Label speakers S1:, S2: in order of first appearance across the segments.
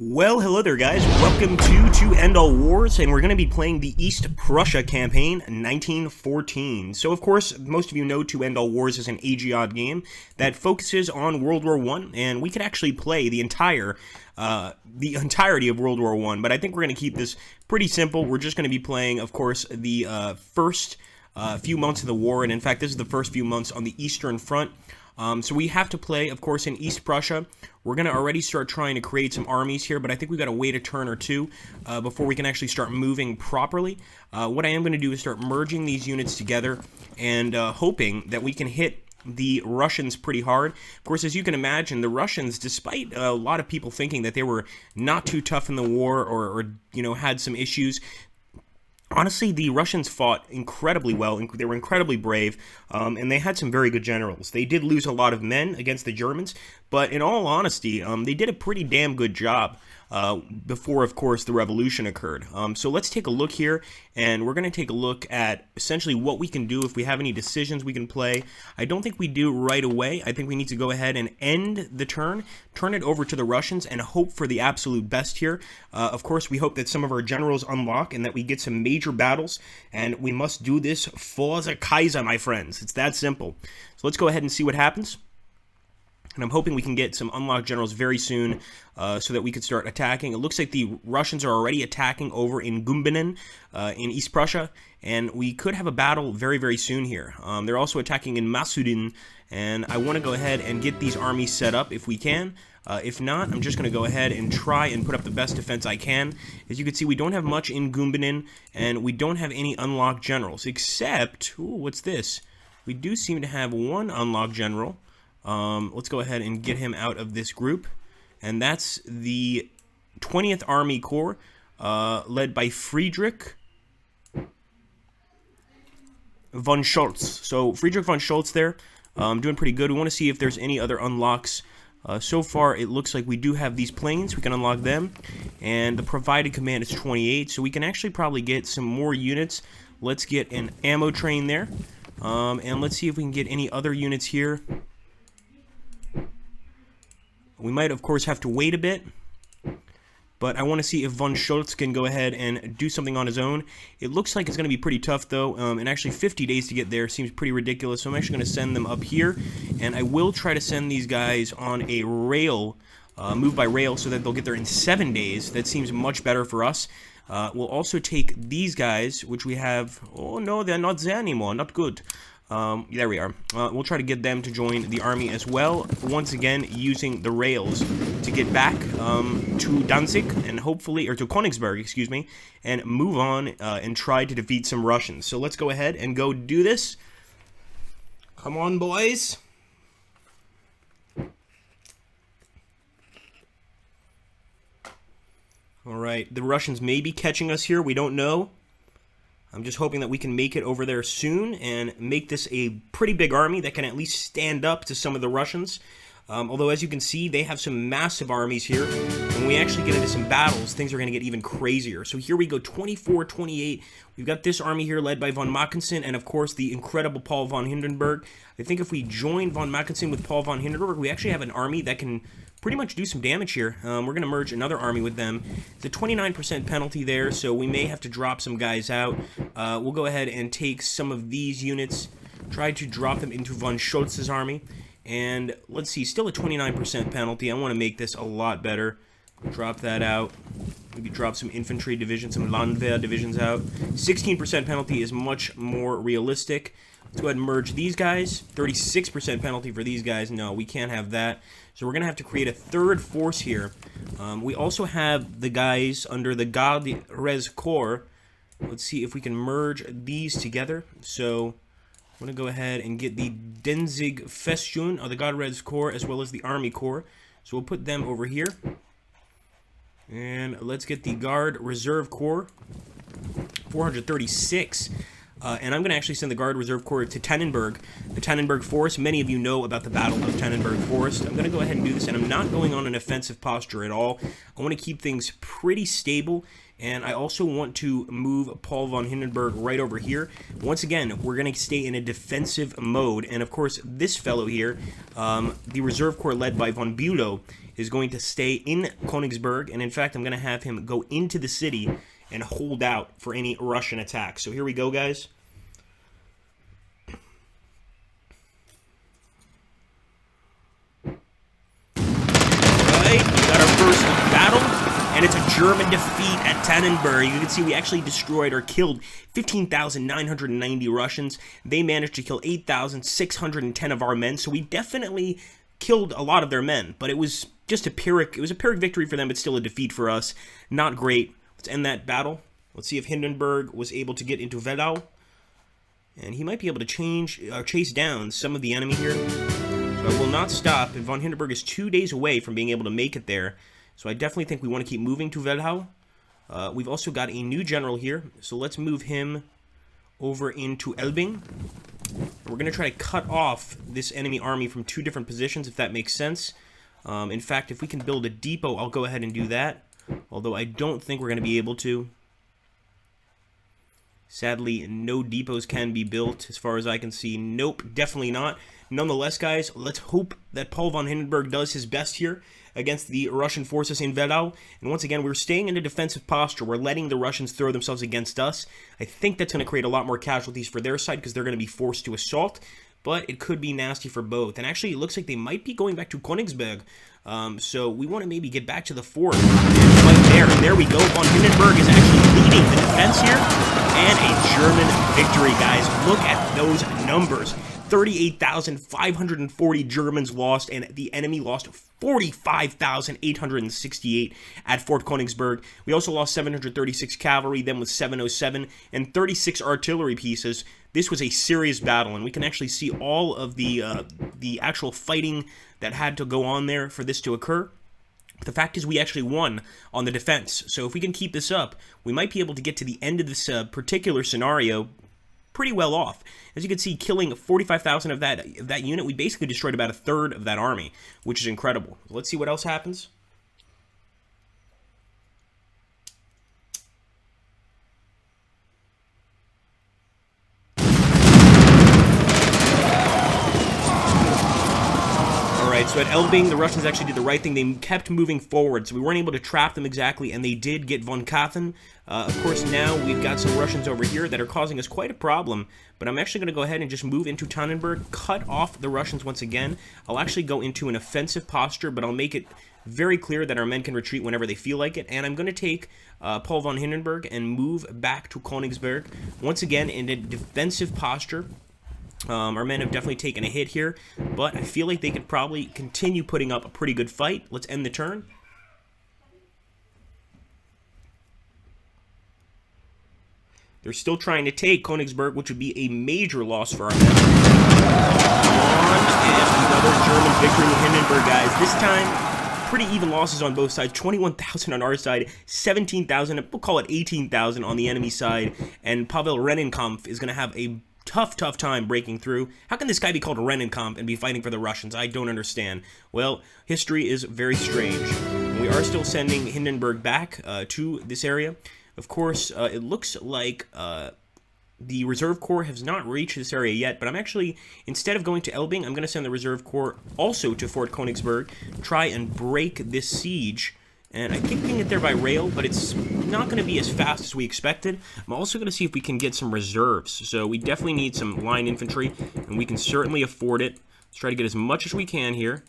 S1: Well, hello there, guys. Welcome to End All Wars, and we're going to be playing the East Prussia campaign, 1914. So, of course, most of you know To End All Wars is an AGOD game that focuses on World War I, and we could actually play the entirety of World War I. But I think we're going to keep this pretty simple. We're just going to be playing, of course, the first few months of the war, and in fact, this is the first few months on the Eastern Front. So we have to play, of course, in East Prussia. We're going to already start trying to create some armies here, but I think we've got to wait a turn or two before we can actually start moving properly. What I am going to do is start merging these units together and hoping that we can hit the Russians pretty hard. Of course, as you can imagine, the Russians, despite a lot of people thinking that they were not too tough in the war or had some issues, honestly, the Russians fought incredibly well. They were incredibly brave, and they had some very good generals. They did lose a lot of men against the Germans, but in all honesty, they did a pretty damn good job before, of course, the revolution occurred. So let's take a look here, and we're going to take a look at essentially what we can do if we have any decisions we can play. I don't think we do right away. I think we need to go ahead and end the turn it over to the Russians, and hope for the absolute best here. Of course, we hope that some of our generals unlock and that we get some major battles, and we must do this for the Kaiser, my friends. It's that simple. So let's go ahead and see what happens. And I'm hoping we can get some unlocked generals very soon so that we could start attacking. It looks like the Russians are already attacking over in Gumbinen in East Prussia, and we could have a battle very, very soon here. They're also attacking in Masudin, and I want to go ahead and get these armies set up if we can. If not, I'm just going to go ahead and try and put up the best defense I can. As you can see, we don't have much in Gumbinen, and we don't have any unlocked generals, except, ooh, what's this? We do seem to have one unlocked general. Let's go ahead and get him out of this group, and that's the 20th Army Corps, led by Friedrich von Schultz. So Friedrich von Schultz there, doing pretty good. We want to see if there's any other unlocks. So far, it looks like we do have these planes. We can unlock them, and the provided command is 28, so we can actually probably get some more units. Let's get an ammo train there, and let's see if we can get any other units here. We might, of course, have to wait a bit, but I want to see if von Schultz can go ahead and do something on his own. It looks like it's going to be pretty tough, though, and actually 50 days to get there seems pretty ridiculous, so I'm actually going to send them up here, and I will try to send these guys on a rail, move by rail, so that they'll get there in 7 days. That seems much better for us. We'll also take these guys, which we have... Oh, no, they're not there anymore. Not good. There we are. We'll try to get them to join the army as well, once again using the rails to get back to Danzig and hopefully, or to Königsberg, excuse me, and move on and try to defeat some Russians. So let's go ahead and go do this. Come on, boys. Alright, the Russians may be catching us here, we don't know. I'm just hoping that we can make it over there soon and make this a pretty big army that can at least stand up to some of the Russians. Although, as you can see, they have some massive armies here. When we actually get into some battles, things are going to get even crazier. So here we go, 24-28. We've got this army here led by von Mackensen and, of course, the incredible Paul von Hindenburg. I think if we join von Mackensen with Paul von Hindenburg, we actually have an army that can pretty much do some damage here. We're going to merge another army with them. It's a 29% penalty there, so we may have to drop some guys out. We'll go ahead and take some of these units, try to drop them into von Schultz's army. And let's see, still a 29% penalty. I want to make this a lot better. Drop that out. Maybe drop some infantry divisions, some Landwehr divisions out. 16% penalty is much more realistic. Let's go ahead and merge these guys. 36% penalty for these guys. No, we can't have that. So we're going to have to create a third force here. We also have the guys under the Garde Res Corps. Let's see if we can merge these together. So I'm going to go ahead and get the Danzig Festung, or the Garde Res Corps, as well as the Army Corps. So we'll put them over here. And let's get the Guard Reserve Corps. 436. and I'm going to actually send the Guard Reserve Corps to Tannenberg, the Tannenberg Forest. Many of you know about the Battle of Tannenberg Forest. I'm going to go ahead and do this, and I'm not going on an offensive posture at all. I want to keep things pretty stable, and I also want to move Paul von Hindenburg right over here. Once again, we're going to stay in a defensive mode, and of course, this fellow here, the Reserve Corps led by von Bülow, is going to stay in Königsberg, and in fact, I'm going to have him go into the city and hold out for any Russian attack. So here we go, guys. Alright, we got our first battle, and it's a German defeat at Tannenberg. You can see we actually destroyed or killed 15,990 Russians. They managed to kill 8,610 of our men, so we definitely killed a lot of their men, but it was just a Pyrrhic victory for them, but still a defeat for us. Not great. Let's end that battle. Let's see if Hindenburg was able to get into Wehlau. And he might be able to chase down some of the enemy here. So I will not stop. And von Hindenburg is 2 days away from being able to make it there. So I definitely think we want to keep moving to Wehlau. We've also got a new general here. So let's move him over into Elbing. We're going to try to cut off this enemy army from 2 different positions, if that makes sense. In fact, if we can build a depot, I'll go ahead and do that. Although I don't think we're going to be able to. Sadly, no depots can be built as far as I can see. Nope, definitely not. Nonetheless, guys, let's hope that Paul von Hindenburg does his best here against the Russian forces in Wehlau. And once again, we're staying in a defensive posture. We're letting the Russians throw themselves against us. I think that's going to create a lot more casualties for their side because they're going to be forced to assault. But it could be nasty for both. And actually, it looks like they might be going back to Königsberg. So we want to maybe get back to the fort and fight there. And there we go. Von Hindenburg is actually leading the defense here. And a German victory, guys. Look at those numbers. 38,540 Germans lost, and the enemy lost 45,868 at Fort Königsberg. We also lost 736 cavalry, then with 707, and 36 artillery pieces. This was a serious battle, and we can actually see all of the actual fighting that had to go on there for this to occur. The fact is we actually won on the defense, so if we can keep this up, we might be able to get to the end of this particular scenario pretty well off. As you can see, killing 45,000 of that unit, we basically destroyed about a third of that army, which is incredible. Let's see what else happens. So at Elbing, the Russians actually did the right thing. They kept moving forward, so we weren't able to trap them exactly, and they did get von Katten. Of course, now we've got some Russians over here that are causing us quite a problem, but I'm actually going to go ahead and just move into Tannenberg, cut off the Russians once again. I'll actually go into an offensive posture, but I'll make it very clear that our men can retreat whenever they feel like it, and I'm going to take Paul von Hindenburg and move back to Königsberg, once again in a defensive posture. Our men have definitely taken a hit here, but I feel like they could probably continue putting up a pretty good fight. Let's end the turn. They're still trying to take Königsberg, which would be a major loss for our men. And another German victory with Hindenburg, guys. This time, pretty even losses on both sides. 21,000 on our side, 17,000, we'll call it 18,000 on the enemy side. And Pavel Rennenkampf is going to have a tough time breaking through. How can this guy be called Rennenkampf and be fighting for the Russians? I don't understand. Well, history is very strange. We are still sending Hindenburg back to this area. Of course, it looks like the Reserve Corps has not reached this area yet, but I'm actually, instead of going to Elbing, I'm going to send the Reserve Corps also to Fort Königsberg, try and break this siege. And I think we can get there by rail, but it's not going to be as fast as we expected. I'm also going to see if we can get some reserves. So we definitely need some line infantry, and we can certainly afford it. Let's try to get as much as we can here.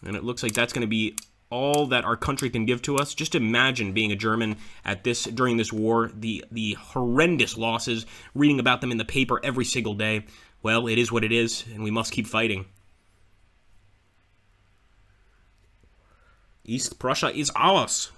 S1: And it looks like that's going to be all that our country can give to us. Just imagine being a German at during this war, the horrendous losses, reading about them in the paper every single day. Well, it is what it is, and we must keep fighting. East Prussia is ours.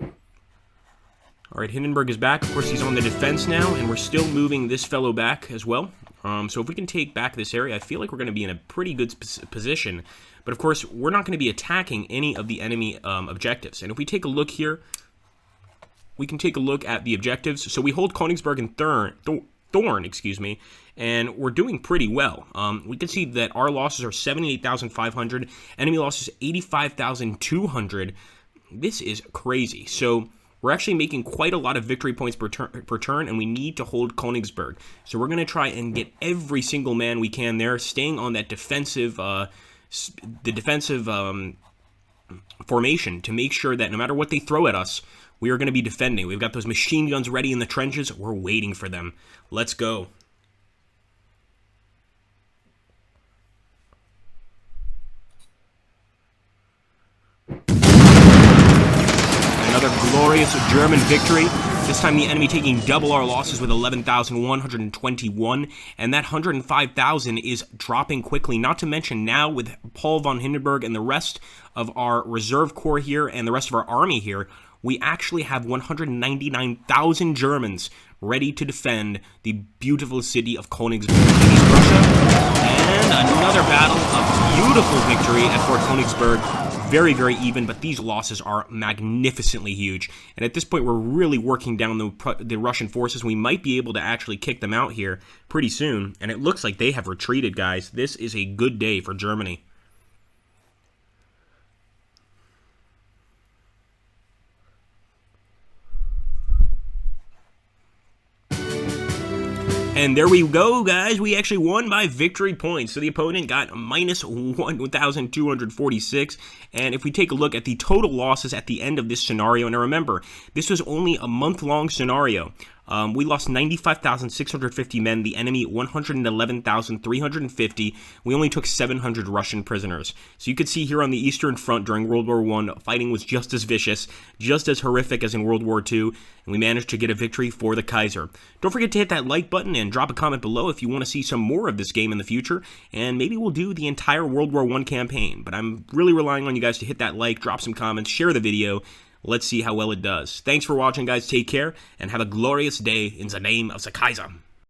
S1: All right, Hindenburg is back. Of course, he's on the defense now, and we're still moving this fellow back as well. So if we can take back this area, I feel like we're going to be in a pretty good position. But of course, we're not going to be attacking any of the enemy objectives. And if we take a look here, we can take a look at the objectives. So we hold Königsberg and Thorn, excuse me, and we're doing pretty well. We can see that our losses are 78,500, enemy losses 85,200. This is crazy. So we're actually making quite a lot of victory points per turn, and we need to hold Königsberg. So we're going to try and get every single man we can there, staying on that defensive, formation to make sure that no matter what they throw at us, we are going to be defending. We've got those machine guns ready in the trenches. We're waiting for them. Let's go. Another glorious German victory. This time the enemy taking double our losses with 11,121, and that 105,000 is dropping quickly. Not to mention now with Paul von Hindenburg and the rest of our reserve corps here and the rest of our army here, we actually have 199,000 Germans ready to defend the beautiful city of Königsberg in East Prussia. And another battle, a beautiful victory at Fort Königsberg. Very, very even, but these losses are magnificently huge. And at this point, we're really working down the Russian forces. We might be able to actually kick them out here pretty soon. And it looks like they have retreated, guys. This is a good day for Germany. And there we go, guys. We actually won by victory points. So the opponent got minus 1,246. And if we take a look at the total losses at the end of this scenario, and remember, this was only a month-long scenario. We lost 95,650 men, the enemy 111,350. We only took 700 Russian prisoners. So you could see here on the Eastern Front during World War I, fighting was just as vicious, just as horrific as in World War II, and we managed to get a victory for the Kaiser. Don't forget to hit that like button and drop a comment below if you want to see some more of this game in the future, and maybe we'll do the entire World War I campaign. But I'm really relying on you guys to hit that like, drop some comments, share the video. Let's see how well it does. Thanks for watching, guys. Take care, and have a glorious day in the name of the Kaiser.